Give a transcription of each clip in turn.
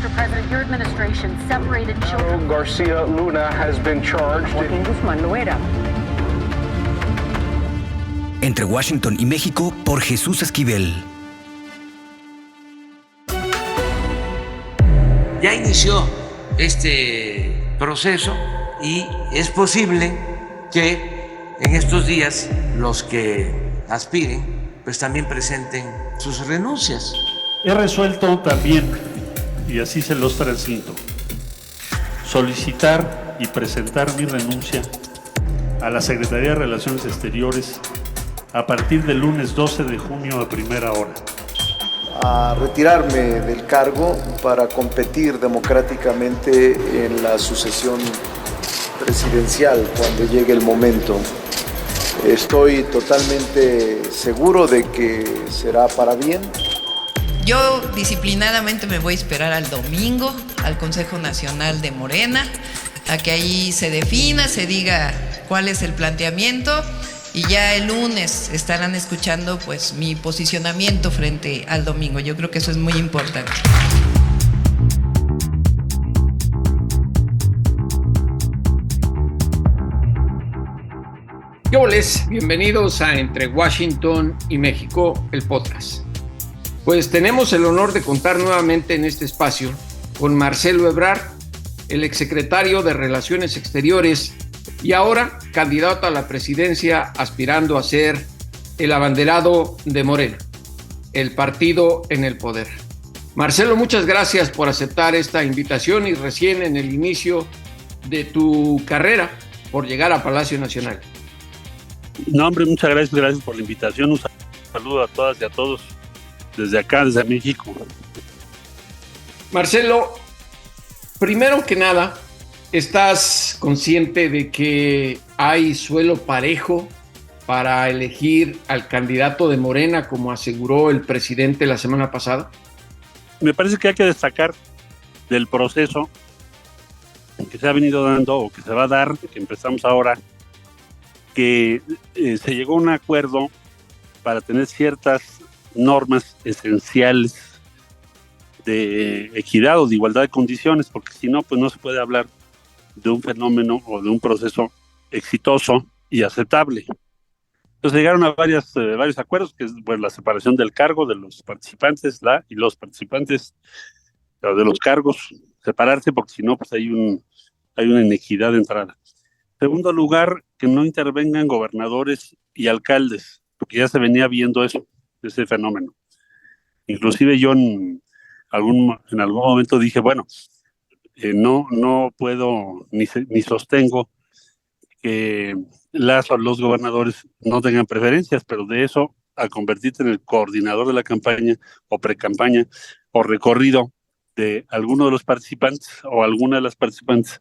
Mr. President, your administration separated children. Garcia Luna has been charged. Joaquín Guzmán Loera. Entre Washington y México, por Jesús Esquivel. Ya inició este proceso y es posible que en estos días los que aspiren pues también presenten sus renuncias. He resuelto también, y así se los transmito, solicitar y presentar mi renuncia a la Secretaría de Relaciones Exteriores a partir del lunes 12 de junio a primera hora. A retirarme del cargo para competir democráticamente en la sucesión presidencial cuando llegue el momento. Estoy totalmente seguro de que será para bien. Yo disciplinadamente me voy a esperar al domingo, al Consejo Nacional de Morena, a que ahí se defina, se diga cuál es el planteamiento. Y ya el lunes estarán escuchando pues mi posicionamiento frente al domingo. Yo creo que eso es muy importante. ¿Qué oles? Bienvenidos a Entre Washington y México, el podcast. Pues tenemos el honor de contar nuevamente en este espacio con Marcelo Ebrard, el exsecretario de Relaciones Exteriores y ahora candidato a la presidencia aspirando a ser el abanderado de Morena, el partido en el poder. Marcelo, muchas gracias por aceptar esta invitación y recién en el inicio de tu carrera por llegar a Palacio Nacional. No, hombre, muchas gracias por la invitación. Un saludo a todas y a todos desde acá, desde México. Marcelo, primero que nada, ¿estás consciente de que hay suelo parejo para elegir al candidato de Morena, como aseguró el presidente la semana pasada? Me parece que hay que destacar del proceso que se ha venido dando o que se va a dar, que empezamos ahora, que se llegó a un acuerdo para tener ciertas normas esenciales de equidad o de igualdad de condiciones, porque si no, pues no se puede hablar de un fenómeno o de un proceso exitoso y aceptable. Entonces llegaron a varios acuerdos, que es la separación del cargo de los participantes, y los participantes de los cargos, separarse, porque si no, pues hay una inequidad de entrada. Segundo lugar, que no intervengan gobernadores y alcaldes, porque ya se venía viendo ese fenómeno. Inclusive yo en algún momento dije, bueno, no puedo ni sostengo que los gobernadores no tengan preferencias, pero de eso a convertirte en el coordinador de la campaña o precampaña o recorrido de alguno de los participantes o alguna de las participantes,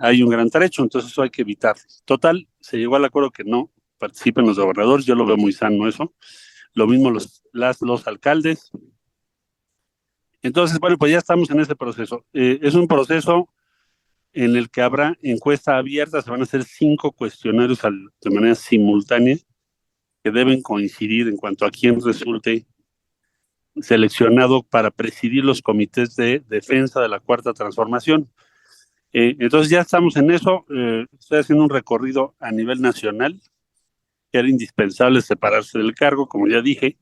hay un gran trecho, entonces eso hay que evitar. Total, se llegó al acuerdo que no participen los gobernadores, yo lo veo muy sano eso, lo mismo los alcaldes. Entonces, bueno, pues ya estamos en ese proceso. Es un proceso en el que habrá encuesta abierta, se van a hacer 5 cuestionarios de manera simultánea que deben coincidir en cuanto a quién resulte seleccionado para presidir los comités de defensa de la Cuarta Transformación. Entonces ya estamos en eso, estoy haciendo un recorrido a nivel nacional, que era indispensable separarse del cargo, como ya dije,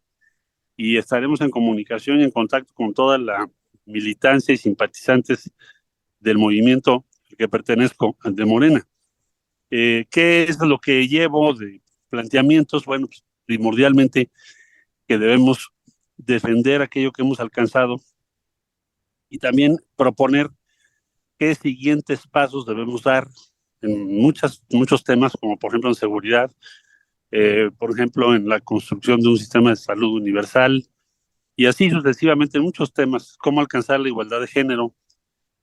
y estaremos en comunicación y en contacto con toda la militancia y simpatizantes del movimiento al que pertenezco, al de Morena. ¿Qué es lo que llevo de planteamientos? Bueno, pues, primordialmente que debemos defender aquello que hemos alcanzado y también proponer qué siguientes pasos debemos dar en muchos temas, como por ejemplo en seguridad, por ejemplo en la construcción de un sistema de salud universal y así sucesivamente en muchos temas, cómo alcanzar la igualdad de género,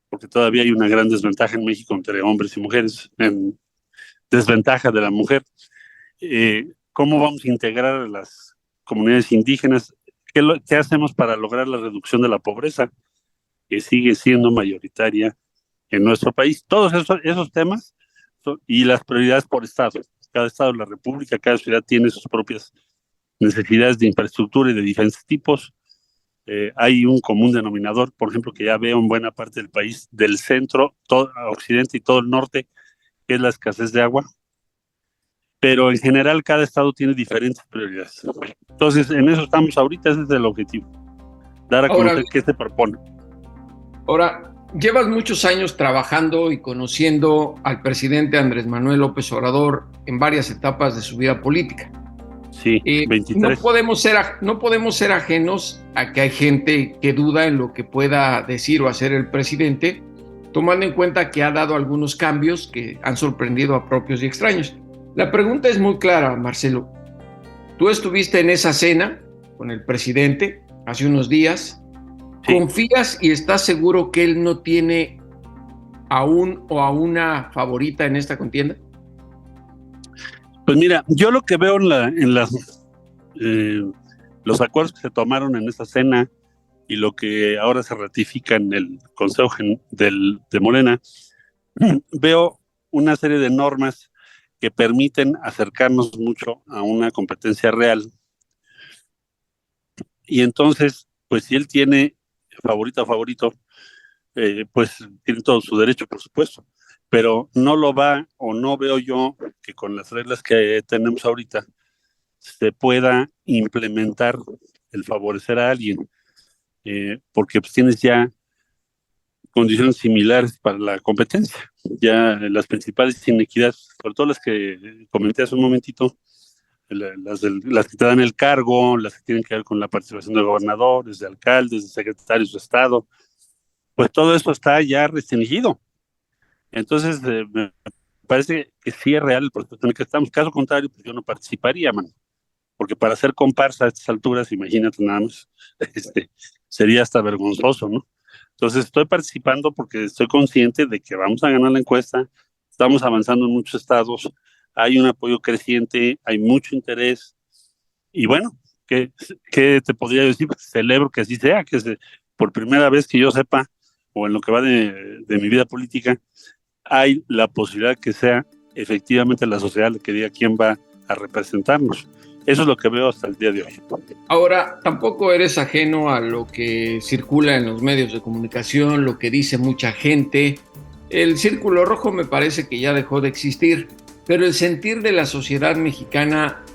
porque todavía hay una gran desventaja en México entre hombres y mujeres, en desventaja de la mujer, cómo vamos a integrar a las comunidades indígenas, qué hacemos para lograr la reducción de la pobreza, que sigue siendo mayoritaria en nuestro país. Todos esos temas y las prioridades por estado. Cada estado de la República, cada ciudad tiene sus propias necesidades de infraestructura y de diferentes tipos. hay un común denominador, por ejemplo, que ya veo en buena parte del país, del centro, todo occidente y todo el norte, que es la escasez de agua. Pero en general cada estado tiene diferentes prioridades. Entonces, en eso estamos ahorita, ese es el objetivo, dar a conocer qué se propone. Ahora, llevas muchos años trabajando y conociendo al presidente Andrés Manuel López Obrador en varias etapas de su vida política. Sí, 23. No podemos ser ajenos a que hay gente que duda en lo que pueda decir o hacer el presidente, tomando en cuenta que ha dado algunos cambios que han sorprendido a propios y extraños. La pregunta es muy clara, Marcelo. Tú estuviste en esa cena con el presidente hace unos días. Sí. ¿Confías y estás seguro que él no tiene a un o a una favorita en esta contienda? Pues mira, yo lo que veo en los acuerdos que se tomaron en esta cena y lo que ahora se ratifica en el Consejo de Morena, veo una serie de normas que permiten acercarnos mucho a una competencia real. Y entonces, pues si él tiene favorito, pues tiene todo su derecho, por supuesto, pero no lo va, o no veo yo que con las reglas que tenemos ahorita se pueda implementar el favorecer a alguien, porque pues tienes ya condiciones similares para la competencia. Ya las principales inequidades, sobre todo las que comenté hace un momentito, las que te dan el cargo, las que tienen que ver con la participación de gobernadores, de alcaldes, de secretarios de Estado, pues todo eso está ya restringido. Entonces, me parece que sí es real el proceso en el que estamos. Caso contrario, pues yo no participaría, man. Porque para hacer comparsa a estas alturas, imagínate nada más, sería hasta vergonzoso, ¿no? Entonces estoy participando porque estoy consciente de que vamos a ganar la encuesta, estamos avanzando en muchos estados, hay un apoyo creciente, hay mucho interés, y bueno, ¿qué te podría decir? Celebro que así sea, que por primera vez que yo sepa, o en lo que va de mi vida política, hay la posibilidad que sea efectivamente la sociedad la que diga quién va a representarnos. Eso es lo que veo hasta el día de hoy. Ahora, tampoco eres ajeno a lo que circula en los medios de comunicación, lo que dice mucha gente. El círculo rojo me parece que ya dejó de existir, pero el sentir de la sociedad mexicana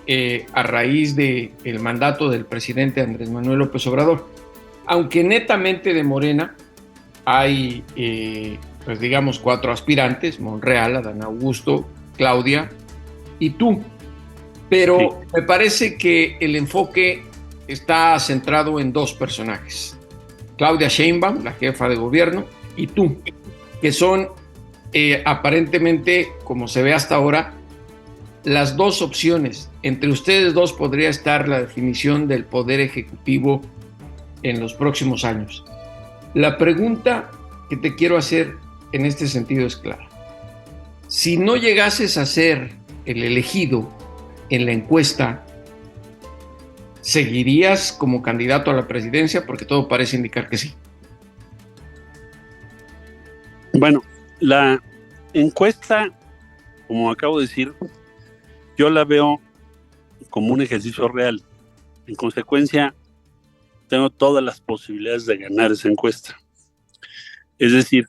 a raíz del mandato del presidente Andrés Manuel López Obrador, aunque netamente de Morena, hay, pues digamos, 4 aspirantes: Monreal, Adán Augusto, Claudia y tú. Pero sí, me parece que el enfoque está centrado en 2 personajes: Claudia Sheinbaum, la jefa de gobierno, y tú, que son aparentemente, como se ve hasta ahora, las 2 opciones. Entre ustedes 2 podría estar la definición del poder ejecutivo en los próximos años. La pregunta que te quiero hacer en este sentido es clara. Si no llegases a ser el elegido en la encuesta, ¿seguirías como candidato a la presidencia? Porque todo parece indicar que sí. Bueno, la encuesta, como acabo de decir, yo la veo como un ejercicio real. En consecuencia, tengo todas las posibilidades de ganar esa encuesta. Es decir,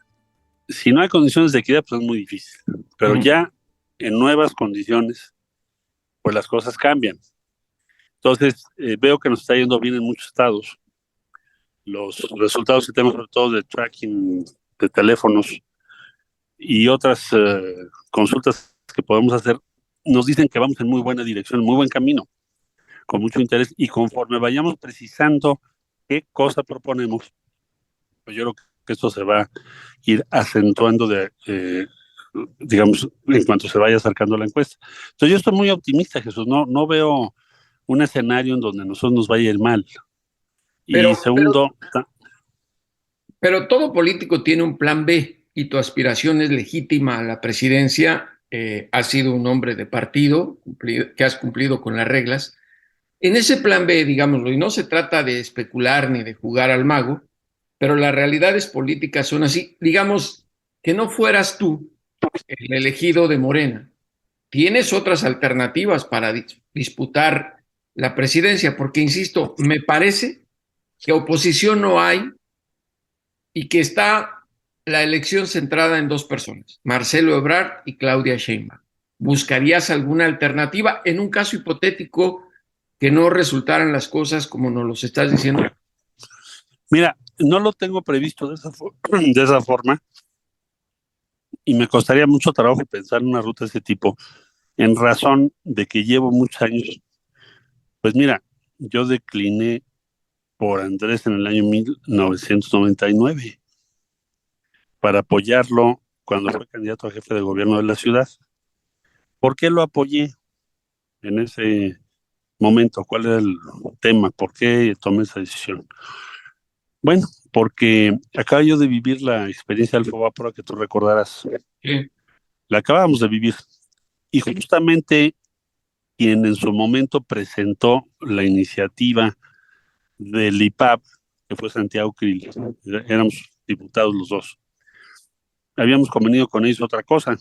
si no hay condiciones de equidad, pues es muy difícil. Pero ya en nuevas condiciones, pues las cosas cambian. Entonces, veo que nos está yendo bien en muchos estados. Los resultados que tenemos, sobre todo de tracking de teléfonos y otras consultas que podemos hacer, nos dicen que vamos en muy buena dirección, en muy buen camino, con mucho interés, y conforme vayamos precisando qué cosa proponemos, pues yo creo que esto se va a ir acentuando digamos, en cuanto se vaya acercando la encuesta. Entonces yo estoy muy optimista, Jesús, no veo un escenario en donde a nosotros nos vaya a ir mal. Y segundo... Pero todo político tiene un plan B, y tu aspiración es legítima a la presidencia. Has sido un hombre de partido, que has cumplido con las reglas. En ese plan B, digámoslo, y no se trata de especular ni de jugar al mago, pero las realidades políticas son así. Digamos que no fueras tú el elegido de Morena, tienes otras alternativas para disputar la presidencia, porque, insisto, me parece que oposición no hay y que está la elección centrada en dos personas, Marcelo Ebrard y Claudia Sheinbaum. ¿Buscarías alguna alternativa en un caso hipotético que no resultaran las cosas como nos los estás diciendo? Mira, no lo tengo previsto de esa forma y me costaría mucho trabajo pensar en una ruta de ese tipo, en razón de que llevo muchos años. Pues mira, yo decliné por Andrés en el año 1999 para apoyarlo cuando fue candidato a jefe de gobierno de la ciudad. ¿Por qué lo apoyé en ese momento? ¿Cuál era el tema? ¿Por qué tomé esa decisión? Bueno, porque acabo yo de vivir la experiencia del Fobapro que tú recordarás. Sí. La acabamos de vivir. Y justamente quien en su momento presentó la iniciativa del IPAP, que fue Santiago Krill, éramos diputados los dos. Habíamos convenido con ellos otra cosa.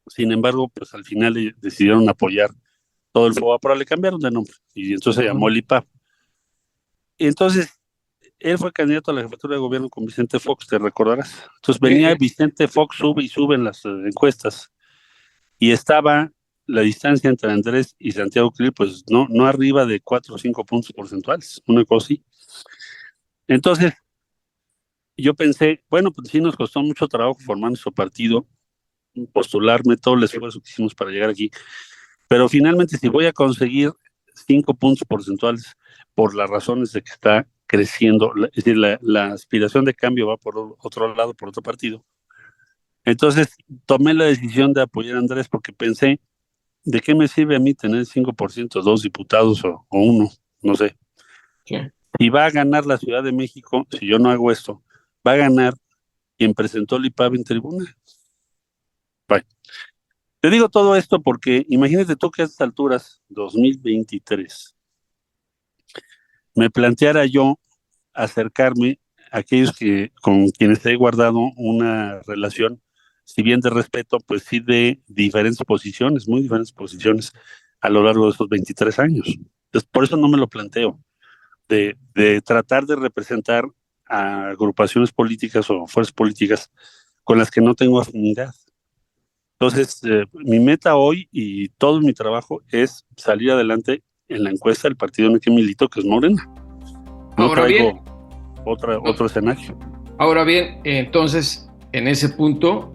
Sin embargo, pues al final decidieron apoyar todo el Fobapro, le cambiaron de nombre y entonces se llamó el IPAP. Entonces, él fue candidato a la jefatura de gobierno con Vicente Fox, te recordarás. Entonces venía Vicente Fox, sube y sube en las encuestas, y estaba la distancia entre Andrés y Santiago Krill, pues no arriba de 4 o 5 puntos porcentuales, una cosa así. Entonces, yo pensé, bueno, pues sí nos costó mucho trabajo formar nuestro partido, postularme, todo el esfuerzo que hicimos para llegar aquí, pero finalmente si voy a conseguir 5 puntos porcentuales por las razones de que está creciendo, es decir, la aspiración de cambio va por otro lado, por otro partido. Entonces tomé la decisión de apoyar a Andrés porque pensé, ¿de qué me sirve a mí tener 5%, 2 diputados o uno? No sé. Sí. Si va a ganar la Ciudad de México, si yo no hago esto, va a ganar quien presentó el IPAB en tribuna. Bye. Te digo todo esto porque imagínate tú que a estas alturas, 2023, me planteara yo acercarme a aquellos con quienes he guardado una relación, si bien de respeto, pues sí de diferentes posiciones, muy diferentes posiciones a lo largo de esos 23 años. Entonces, por eso no me lo planteo, de tratar de representar a agrupaciones políticas o fuerzas políticas con las que no tengo afinidad. Entonces, mi meta hoy y todo mi trabajo es salir adelante en la encuesta del partido en el que milito, que es Morena. No Ahora traigo bien, otro escenario. Ahora bien, entonces, en ese punto,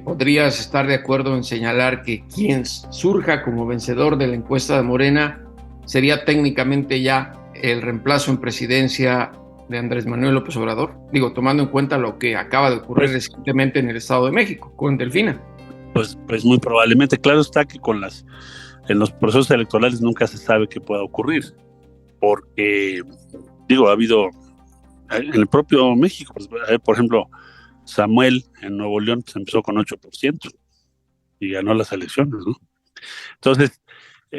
podrías estar de acuerdo en señalar que quien surja como vencedor de la encuesta de Morena sería técnicamente ya el reemplazo en presidencia de Andrés Manuel López Obrador. Digo, tomando en cuenta lo que acaba de ocurrir recientemente en el Estado de México, con Delfina. Pues muy probablemente. Claro está que en los procesos electorales nunca se sabe qué pueda ocurrir, porque, digo, ha habido en el propio México, pues, por ejemplo, Samuel en Nuevo León pues, empezó con 8% y ganó las elecciones, ¿no? Entonces,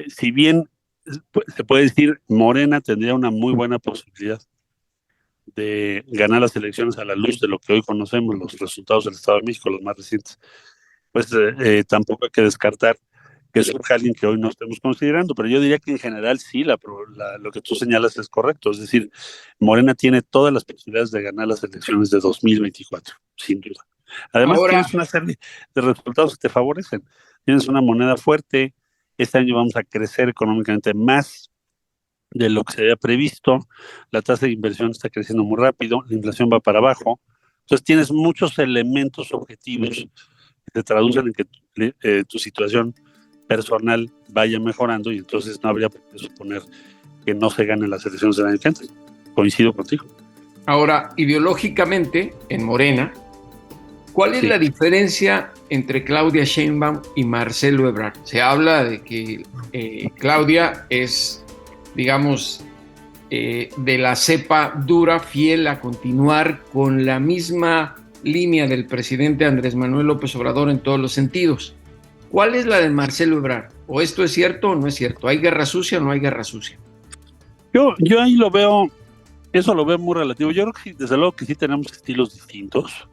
si bien se puede decir, Morena tendría una muy buena posibilidad de ganar las elecciones a la luz de lo que hoy conocemos, los resultados del Estado de México, los más recientes, pues tampoco hay que descartar que surja alguien que hoy no estemos considerando, pero yo diría que en general sí, lo que tú señalas es correcto, es decir, Morena tiene todas las posibilidades de ganar las elecciones de 2024, sin duda. Además, tienes una serie de resultados que te favorecen, tienes una moneda fuerte, este año vamos a crecer económicamente más de lo que se había previsto, la tasa de inversión está creciendo muy rápido, la inflación va para abajo, entonces tienes muchos elementos objetivos que te traducen en que tu situación personal vaya mejorando y entonces no habría por qué suponer que no se ganen las elecciones del año que entra. Coincido contigo. Ahora, ideológicamente, en Morena, ¿cuál es la diferencia entre Claudia Sheinbaum y Marcelo Ebrard? Se habla de que Claudia es, digamos, de la cepa dura, fiel a continuar con la misma línea del presidente Andrés Manuel López Obrador en todos los sentidos. ¿Cuál es la de Marcelo Ebrard? ¿O esto es cierto o no es cierto? ¿Hay guerra sucia o no hay guerra sucia? Yo ahí eso lo veo muy relativo. Yo creo que desde luego que sí tenemos estilos distintos.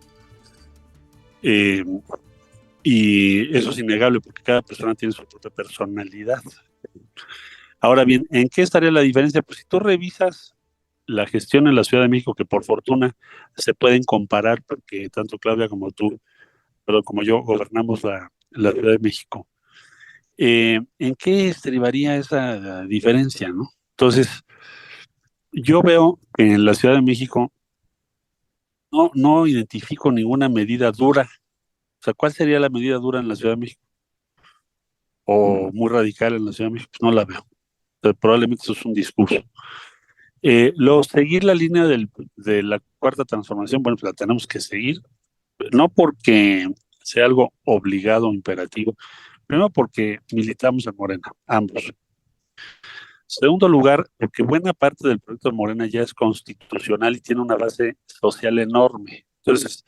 Y eso es innegable porque cada persona tiene su propia personalidad. Ahora bien, ¿en qué estaría la diferencia? Pues si tú revisas la gestión en la Ciudad de México, que por fortuna se pueden comparar, porque tanto Claudia como tú, perdón, como yo, gobernamos la Ciudad de México. ¿En qué estribaría esa diferencia, no? Entonces, yo veo que en la Ciudad de México no identifico ninguna medida dura. O sea, ¿cuál sería la medida dura en la Ciudad de México? O muy radical en la Ciudad de México, pues no la veo. Probablemente eso es un discurso. Seguir la línea de la cuarta transformación, bueno, pues la tenemos que seguir, no porque sea algo obligado o imperativo, primero porque militamos en Morena, ambos. Segundo lugar, porque buena parte del proyecto de Morena ya es constitucional y tiene una base social enorme. Entonces,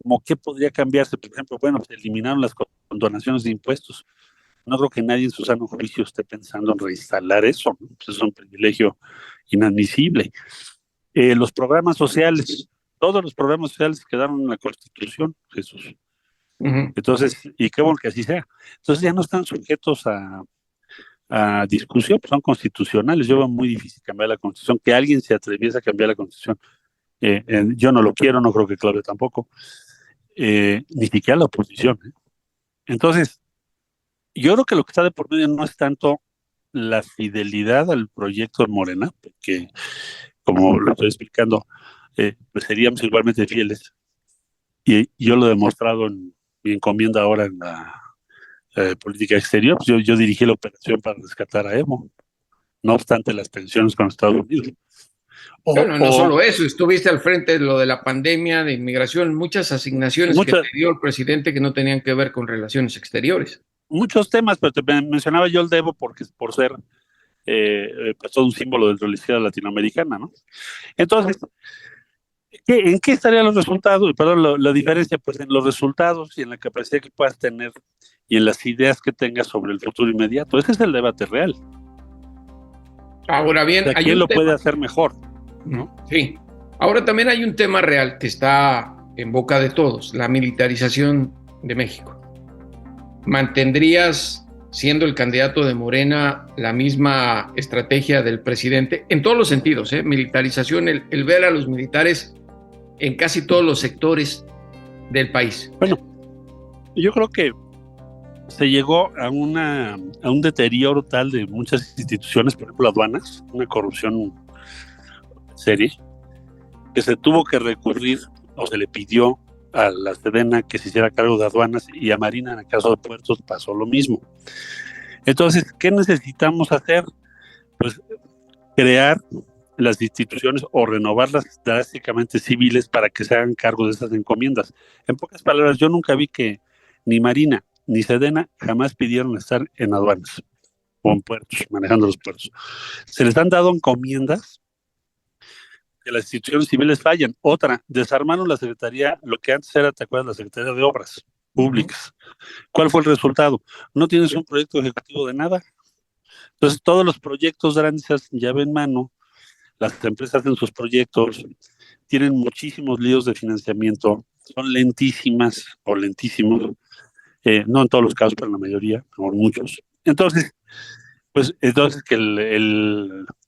¿cómo qué podría cambiarse? Por ejemplo, bueno, se eliminaron las condonaciones de impuestos. No creo que nadie en su sano juicio esté pensando en reinstalar eso, ¿no? Pues es un privilegio inadmisible. Los programas sociales, todos los programas sociales quedaron en la Constitución, Jesús. Entonces, y qué bueno que así sea. Entonces ya no están sujetos a discusión, pues son constitucionales. Yo veo muy difícil cambiar la Constitución, que alguien se atreviese a cambiar la Constitución. Yo no lo quiero, no creo que Claudia tampoco, ni siquiera la oposición. Entonces, yo creo que lo que está de por medio no es tanto la fidelidad al proyecto de Morena, porque, como lo estoy explicando, pues seríamos igualmente fieles. Y yo lo he demostrado en mi encomienda ahora en la política exterior. Pues yo dirigí la operación para rescatar a Evo, no obstante las tensiones con Estados Unidos. Bueno, no solo eso, estuviste al frente de lo de la pandemia, de inmigración, muchas asignaciones que te dio el presidente que no tenían que ver con relaciones exteriores. Muchos temas, pero te mencionaba yo el de Evo por ser pues todo un símbolo de la izquierda latinoamericana, ¿no? Entonces, ¿en qué estarían los resultados? Perdón, la diferencia, pues en los resultados y en la capacidad que puedas tener y en las ideas que tengas sobre el futuro inmediato. Ese es el debate real. Ahora bien, o sea, ¿quién lo puede hacer mejor? ¿No? Sí. Ahora también hay un tema real que está en boca de todos, la militarización de México. ¿Mantendrías, siendo el candidato de Morena, la misma estrategia del presidente? En todos los sentidos, militarización, el ver a los militares en casi todos los sectores del país. Bueno, yo creo que se llegó a un deterioro tal de muchas instituciones, por ejemplo, aduanas, una corrupción seria, que se tuvo que recurrir o se le pidió a la Sedena que se hiciera cargo de aduanas, y a Marina en el caso de puertos pasó lo mismo. Entonces, ¿qué necesitamos hacer? Pues crear las instituciones o renovarlas drásticamente civiles para que se hagan cargo de esas encomiendas. En pocas palabras, yo nunca vi que ni Marina ni Sedena jamás pidieron estar en aduanas o en puertos, manejando los puertos. Se les han dado encomiendas que las instituciones civiles fallan. Otra, desarmaron la Secretaría, lo que antes era, ¿te acuerdas? La Secretaría de Obras Públicas. ¿Cuál fue el resultado? No tienes un proyecto ejecutivo de nada. Entonces, todos los proyectos grandes se hacen llave en mano, las empresas hacen sus proyectos, tienen muchísimos líos de financiamiento, son lentísimas o lentísimos, no en todos los casos, pero en la mayoría, o en muchos. Entonces, que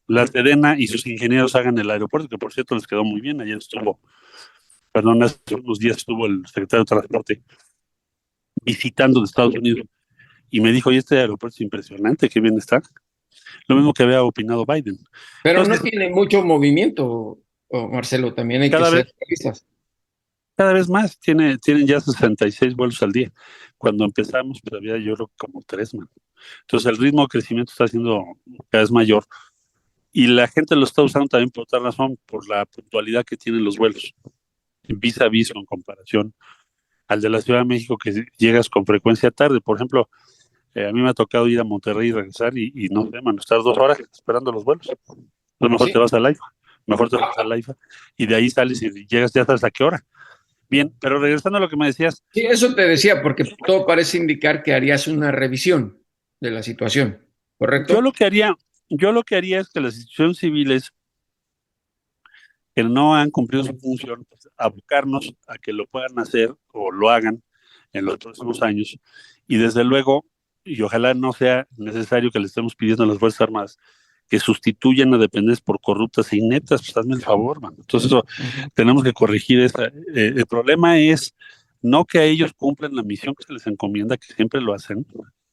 la Sedena y sus ingenieros hagan el aeropuerto, que por cierto les quedó muy bien. Ayer hace unos días estuvo el secretario de Transporte visitando de Estados Unidos y me dijo, oye, este aeropuerto es impresionante, qué bien está. Lo mismo que había opinado Biden. Pero entonces, no tiene mucho movimiento, Marcelo, también hay que ser realistas. Cada vez más, tienen ya 66 vuelos al día. Cuando empezamos, pues había yo creo como 3, man. Entonces el ritmo de crecimiento está siendo cada vez mayor y la gente lo está usando también por otra razón, por la puntualidad que tienen los vuelos, vis a vis con comparación al de la Ciudad de México, que llegas con frecuencia tarde. Por ejemplo, a mí me ha tocado ir a Monterrey y regresar y no sé, man, estar 2 horas esperando los vuelos. Entonces mejor te vas a la IFA, y de ahí sales y llegas ya hasta qué hora. Bien, pero regresando a lo que me decías. Sí, eso te decía, porque todo parece indicar que harías una revisión de la situación, ¿correcto? Yo lo que haría es que las instituciones civiles que no han cumplido su función, pues, abocarnos a que lo puedan hacer o lo hagan en los próximos años. Y desde luego, y ojalá no sea necesario que le estemos pidiendo a las Fuerzas Armadas que sustituyan a dependencias por corruptas e ineptas, pues hazme el favor, man. Entonces eso, tenemos que corregir esa. El problema es no que a ellos cumplan la misión que se les encomienda, que siempre lo hacen,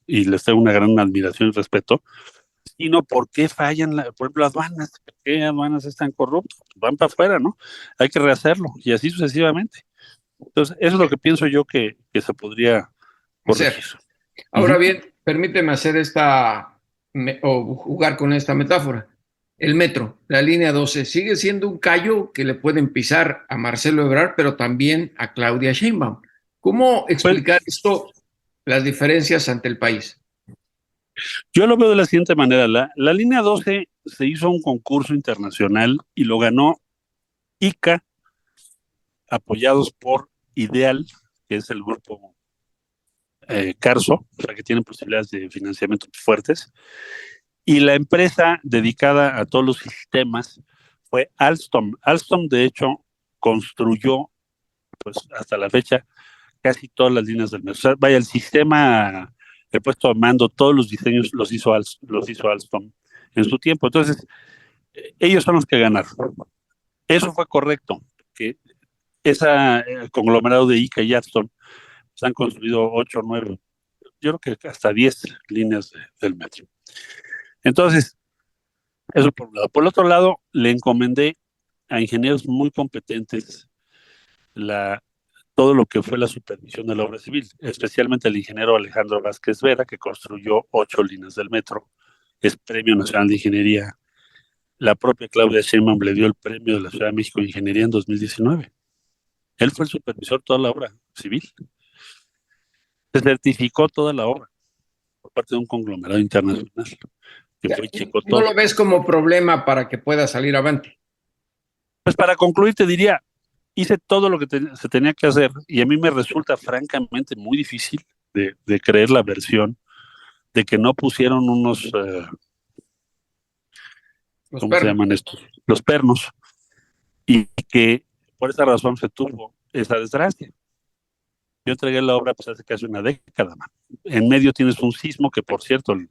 y les tengo una gran admiración y respeto, sino por qué fallan, por ejemplo, aduanas. ¿Por qué aduanas están corruptas? Van para afuera, ¿no? Hay que rehacerlo, y así sucesivamente. Entonces, eso es lo que pienso yo que se podría corregir. Ahora bien, permíteme hacer o jugar con esta metáfora. El metro, la línea 12, sigue siendo un callo que le pueden pisar a Marcelo Ebrard, pero también a Claudia Sheinbaum. ¿Cómo explicar esto, las diferencias ante el país? Yo lo veo de la siguiente manera. La línea 12 se hizo un concurso internacional y lo ganó ICA, apoyados por Ideal, que es el grupo Carso, o sea, que tienen posibilidades de financiamiento fuertes. Y la empresa dedicada a todos los sistemas fue Alstom. Alstom, de hecho, construyó, pues hasta la fecha, casi todas las líneas del metro. O sea, vaya, el sistema, el puesto de mando, todos los diseños los hizo Alstom en su tiempo. Entonces, ellos son los que ganaron. Eso fue correcto, que el conglomerado de ICA y Alstom se han construido 8 o 9, yo creo que hasta 10 líneas del metro. Entonces, eso por un lado. Por el otro lado, le encomendé a ingenieros muy competentes todo lo que fue la supervisión de la obra civil, especialmente el ingeniero Alejandro Vázquez Vera, que construyó 8 líneas del metro, es Premio Nacional de Ingeniería. La propia Claudia Sheinbaum le dio el premio de la Ciudad de México de Ingeniería en 2019. Él fue el supervisor de toda la obra civil. Se certificó toda la obra por parte de un conglomerado internacional. ¿No lo ves como problema para que pueda salir avante? Pues para concluir te diría, hice todo lo que se tenía que hacer y a mí me resulta francamente muy difícil de creer la versión de que no pusieron unos ¿cómo se llaman estos? Los pernos, y que por esa razón se tuvo esa desgracia. Yo entregué la obra pues hace casi una década, man. En medio tienes un sismo que, por cierto, el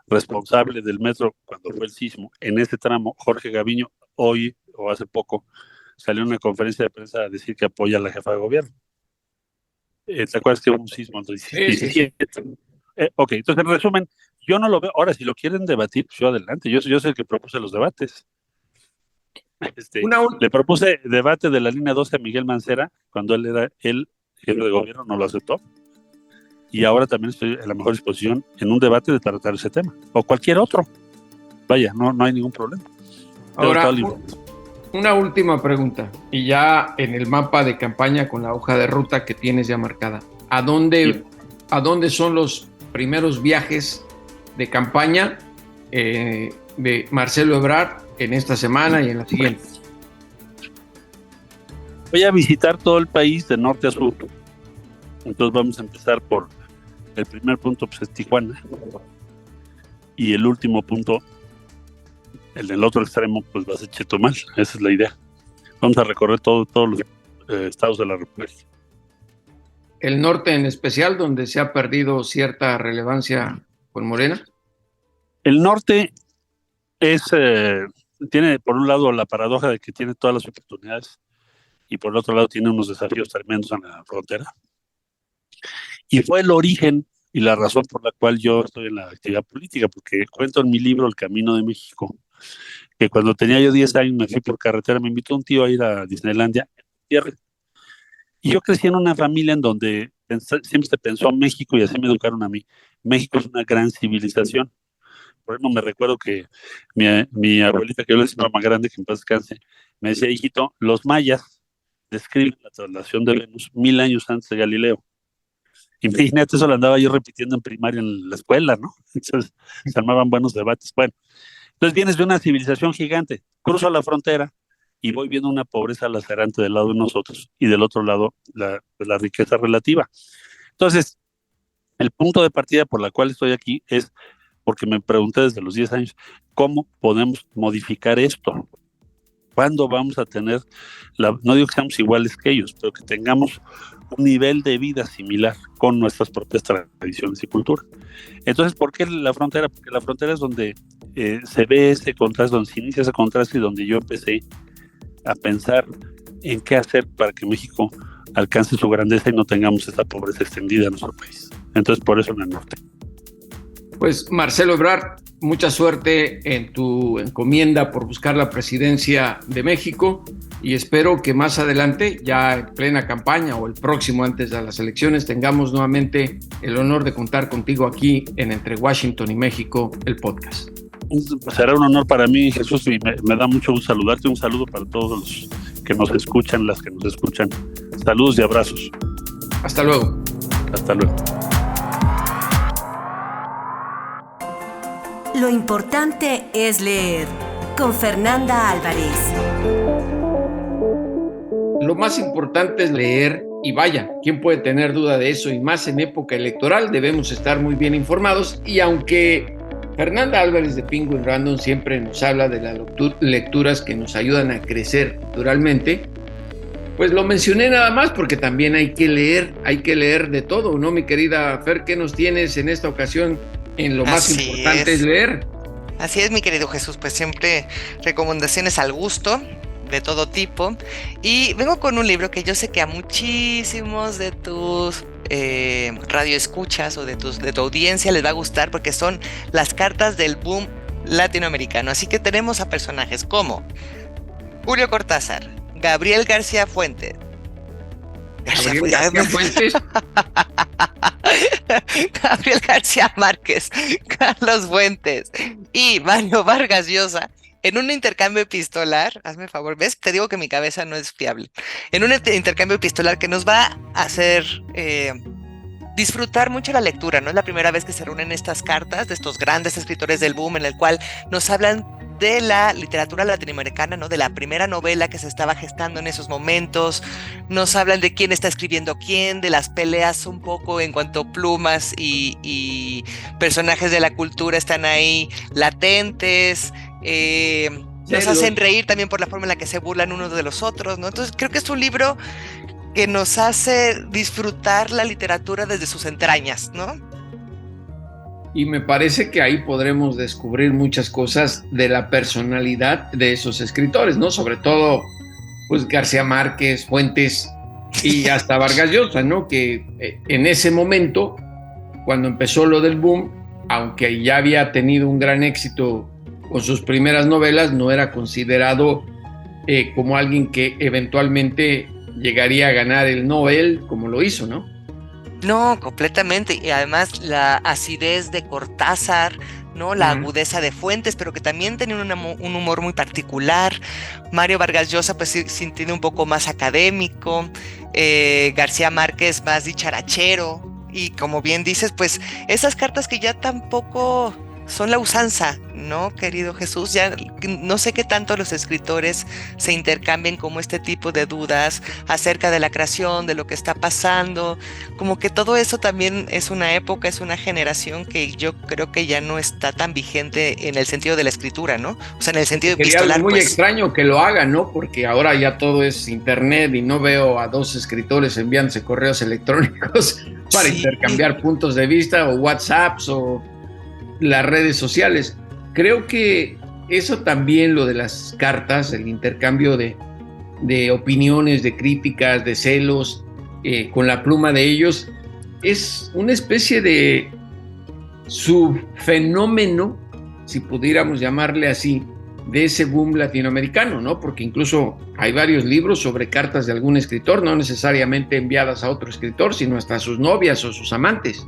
responsable del metro cuando fue el sismo, en ese tramo, Jorge Gaviño, hoy o hace poco, salió en una conferencia de prensa a decir que apoya a la jefa de gobierno. ¿Te acuerdas que hubo un sismo en 2017? Ok, entonces en resumen, yo no lo veo. Ahora, si lo quieren debatir, pues yo adelante. Yo soy el que propuse los debates. Le propuse debate de la línea 12 a Miguel Mancera cuando él era el jefe de gobierno, no lo aceptó. Y ahora también estoy en la mejor disposición en un debate de tratar ese tema. O cualquier otro. Vaya, no hay ningún problema. Ahora, una última pregunta. Y ya en el mapa de campaña con la hoja de ruta que tienes ya marcada, ¿a dónde son los primeros viajes de campaña de Marcelo Ebrard en esta semana y en la siguiente? Voy a visitar todo el país de norte a sur. Entonces vamos a empezar por el primer punto, pues es Tijuana, y el último punto, el del otro extremo, pues va a ser Chetumal. Esa es la idea. Vamos a recorrer todos los estados de la República. El norte en especial, donde se ha perdido cierta relevancia con Morena. El norte tiene por un lado la paradoja de que tiene todas las oportunidades y por el otro lado tiene unos desafíos tremendos en la frontera. Y fue el origen y la razón por la cual yo estoy en la actividad política, porque cuento en mi libro El Camino de México, que cuando tenía yo 10 años me fui por carretera, me invitó un tío a ir a Disneylandia, y yo crecí en una familia en donde siempre se pensó en México y así me educaron a mí. México es una gran civilización. Por ejemplo, me recuerdo que mi abuelita, que yo le decía más grande, que en paz descanse, me decía, hijito, los mayas describen la traslación de Venus 1000 años antes de Galileo. Imagínate, eso lo andaba yo repitiendo en primaria en la escuela, ¿no? Entonces se armaban buenos debates. Bueno, entonces vienes de una civilización gigante, cruzo la frontera y voy viendo una pobreza lacerante del lado de nosotros y del otro lado la riqueza relativa. Entonces, el punto de partida por la cual estoy aquí es porque me pregunté desde los 10 años, ¿cómo podemos modificar esto? ¿Cuándo vamos a tener, no digo que seamos iguales que ellos, pero que tengamos un nivel de vida similar con nuestras propias tradiciones y cultura? Entonces, ¿por qué la frontera? Porque la frontera es donde se ve ese contraste, donde se inicia ese contraste y donde yo empecé a pensar en qué hacer para que México alcance su grandeza y no tengamos esta pobreza extendida en nuestro país. Entonces, por eso en el norte. Pues Marcelo Ebrard, mucha suerte en tu encomienda por buscar la presidencia de México y espero que más adelante, ya en plena campaña o el próximo antes de las elecciones, tengamos nuevamente el honor de contar contigo aquí en Entre Washington y México, el podcast. Será un honor para mí, Jesús, y me da mucho gusto saludarte. Un saludo para todos los que nos escuchan, las que nos escuchan. Saludos y abrazos. Hasta luego. Hasta luego. Lo importante es leer, con Fernanda Álvarez. Lo más importante es leer y vaya, ¿quién puede tener duda de eso? Y más en época electoral debemos estar muy bien informados y aunque Fernanda Álvarez de Penguin Random siempre nos habla de las lecturas que nos ayudan a crecer culturalmente, pues lo mencioné nada más porque también hay que leer de todo, ¿no, mi querida Fer? ¿Qué nos tienes en esta ocasión? En lo más importante es leer. Así es, mi querido Jesús, pues siempre recomendaciones al gusto, de todo tipo. Y vengo con un libro que yo sé que a muchísimos de tus radioescuchas o de tu audiencia les va a gustar porque son las cartas del boom latinoamericano. Así que tenemos a personajes como Julio Cortázar, Gabriel García Fuentes. Gabriel García Márquez, Carlos Fuentes y Mario Vargas Llosa en un intercambio epistolar. Hazme favor, ¿ves? Te digo que mi cabeza no es fiable. En un intercambio epistolar que nos va a hacer disfrutar mucho la lectura, ¿no? Es la primera vez que se reúnen estas cartas de estos grandes escritores del boom en el cual nos hablan de la literatura latinoamericana, ¿no? De la primera novela que se estaba gestando en esos momentos, nos hablan de quién está escribiendo quién, de las peleas un poco en cuanto a plumas y personajes de la cultura están ahí latentes, nos hacen reír también por la forma en la que se burlan unos de los otros, ¿no? Entonces creo que es un libro que nos hace disfrutar la literatura desde sus entrañas, ¿no? Y me parece que ahí podremos descubrir muchas cosas de la personalidad de esos escritores, ¿no? Sobre todo, pues García Márquez, Fuentes y hasta Vargas Llosa, ¿no? Que en ese momento, cuando empezó lo del boom, aunque ya había tenido un gran éxito con sus primeras novelas, no era considerado como alguien que eventualmente llegaría a ganar el Nobel como lo hizo, ¿no? No, completamente. Y además la acidez de Cortázar, ¿no? La agudeza de Fuentes, pero que también tenía un humor muy particular. Mario Vargas Llosa, pues sí, tiene un poco más académico. García Márquez más dicharachero. Y como bien dices, pues esas cartas que ya tampoco son la usanza, ¿no, querido Jesús? Ya no sé qué tanto los escritores se intercambien como este tipo de dudas acerca de la creación, de lo que está pasando, como que todo eso también es una época, es una generación que yo creo que ya no está tan vigente en el sentido de la escritura, ¿no? O sea, en el sentido epistolar. Sería muy pues extraño que lo hagan, ¿no? Porque ahora ya todo es internet y no veo a dos escritores enviándose correos electrónicos para intercambiar puntos de vista o WhatsApps o las redes sociales. Creo que eso también, lo de las cartas, el intercambio de opiniones, de críticas, de celos, con la pluma de ellos, es una especie de subfenómeno, si pudiéramos llamarle así, de ese boom latinoamericano, ¿no? Porque incluso hay varios libros sobre cartas de algún escritor, no necesariamente enviadas a otro escritor, sino hasta a sus novias o sus amantes.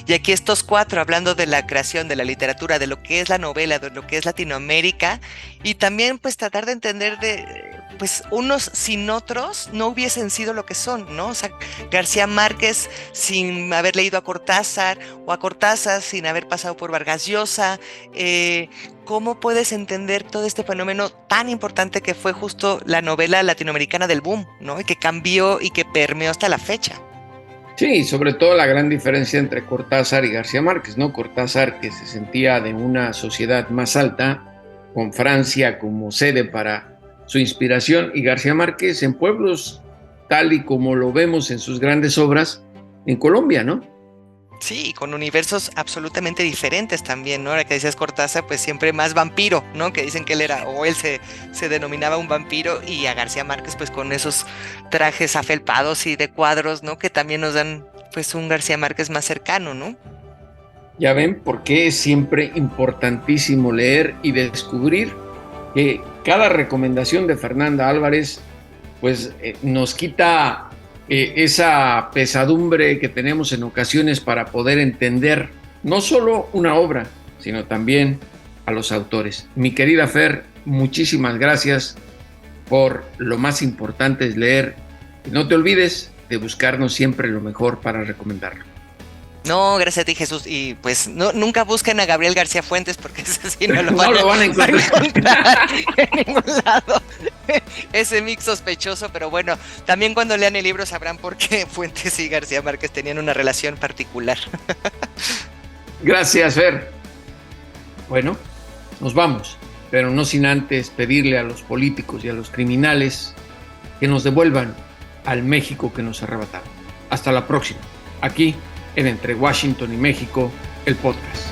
Y aquí estos cuatro hablando de la creación de la literatura, de lo que es la novela, de lo que es Latinoamérica, y también pues tratar de entender pues unos sin otros no hubiesen sido lo que son, ¿no? O sea, García Márquez sin haber leído a Cortázar, o a Cortázar sin haber pasado por Vargas Llosa. ¿Cómo puedes entender todo este fenómeno tan importante que fue justo la novela latinoamericana del boom, ¿no? Y que cambió y que permeó hasta la fecha. Sí, sobre todo la gran diferencia entre Cortázar y García Márquez, ¿no? Cortázar, que se sentía de una sociedad más alta, con Francia como sede para su inspiración, y García Márquez en pueblos tal y como lo vemos en sus grandes obras en Colombia, ¿no? Sí, con universos absolutamente diferentes también, ¿no? Ahora que decías Cortázar, pues siempre más vampiro, ¿no? Que dicen que él era, o él se denominaba un vampiro, y a García Márquez pues con esos trajes afelpados y de cuadros, ¿no? Que también nos dan pues un García Márquez más cercano, ¿no? Ya ven por qué es siempre importantísimo leer y descubrir que cada recomendación de Fernanda Álvarez pues nos quita esa pesadumbre que tenemos en ocasiones para poder entender no solo una obra, sino también a los autores. Mi querida Fer, muchísimas gracias por lo más importante es leer. Y no te olvides de buscarnos siempre lo mejor para recomendarlo. No, gracias a ti, Jesús. Y pues nunca busquen a Gabriel García Fuentes, porque ese sí no lo van a encontrar en ningún lado. Ese mix sospechoso, pero bueno, también cuando lean el libro sabrán por qué Fuentes y García Márquez tenían una relación particular. Gracias, Fer. Bueno, nos vamos, pero no sin antes pedirle a los políticos y a los criminales que nos devuelvan al México que nos arrebataron. Hasta la próxima, aquí en Entre Washington y México, el podcast.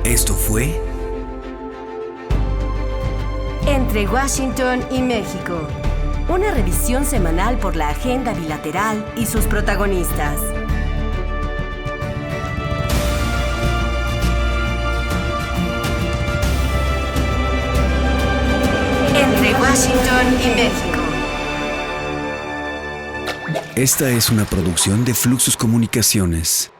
Esto fue Entre Washington y México, una revisión semanal por la agenda bilateral y sus protagonistas. Entre Washington y México. Esta es una producción de Fluxus Comunicaciones.